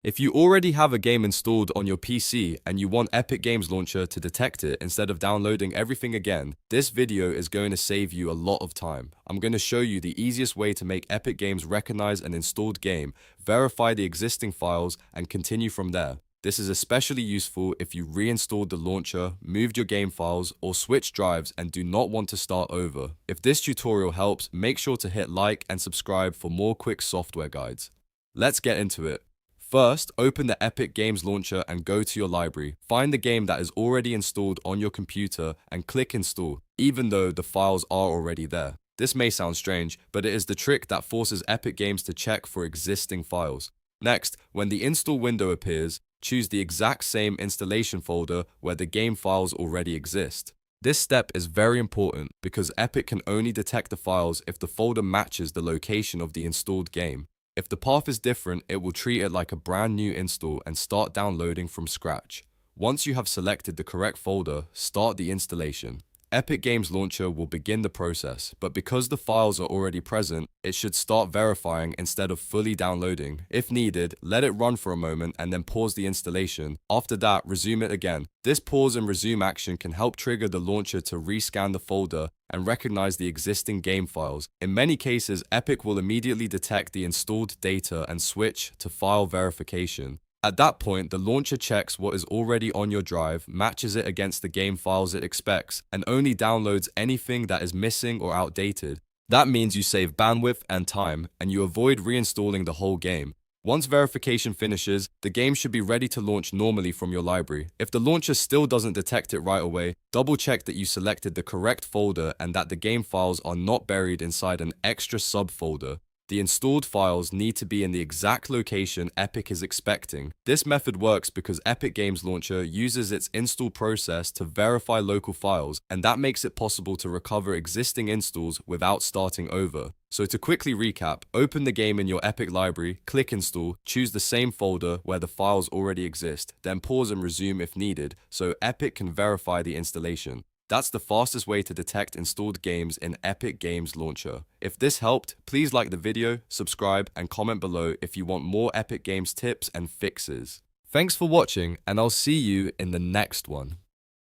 If you already have a game installed on your PC and you want Epic Games Launcher to detect it instead of downloading everything again, this video is going to save you a lot of time. I'm going to show you the easiest way to make Epic Games recognize an installed game, verify the existing files, and continue from there. This is especially useful if you reinstalled the launcher, moved your game files, or switched drives and do not want to start over. If this tutorial helps, make sure to hit like and subscribe for more quick software guides. Let's get into it. First, open the Epic Games Launcher and go to your library. Find the game that is already installed on your computer and click Install, even though the files are already there. This may sound strange, but it is the trick that forces Epic Games to check for existing files. Next, when the install window appears, choose the exact same installation folder where the game files already exist. This step is very important because Epic can only detect the files if the folder matches the location of the installed game. If the path is different, it will treat it like a brand new install and start downloading from scratch. Once you have selected the correct folder, start the installation. Epic Games Launcher will begin the process, but because the files are already present, it should start verifying instead of fully downloading. If needed, let it run for a moment and then pause the installation. After that, resume it again. This pause and resume action can help trigger the launcher to rescan the folder and recognize the existing game files. In many cases, Epic will immediately detect the installed data and switch to file verification. At that point, the launcher checks what is already on your drive, matches it against the game files it expects, and only downloads anything that is missing or outdated. That means you save bandwidth and time, and you avoid reinstalling the whole game. Once verification finishes, the game should be ready to launch normally from your library. If the launcher still doesn't detect it right away, double check that you selected the correct folder and that the game files are not buried inside an extra subfolder. The installed files need to be in the exact location Epic is expecting. This method works because Epic Games Launcher uses its install process to verify local files, and that makes it possible to recover existing installs without starting over. So to quickly recap, open the game in your Epic library, click Install, choose the same folder where the files already exist, then pause and resume if needed so Epic can verify the installation. That's the fastest way to detect installed games in Epic Games Launcher. If this helped, please like the video, subscribe, and comment below if you want more Epic Games tips and fixes. Thanks for watching, and I'll see you in the next one.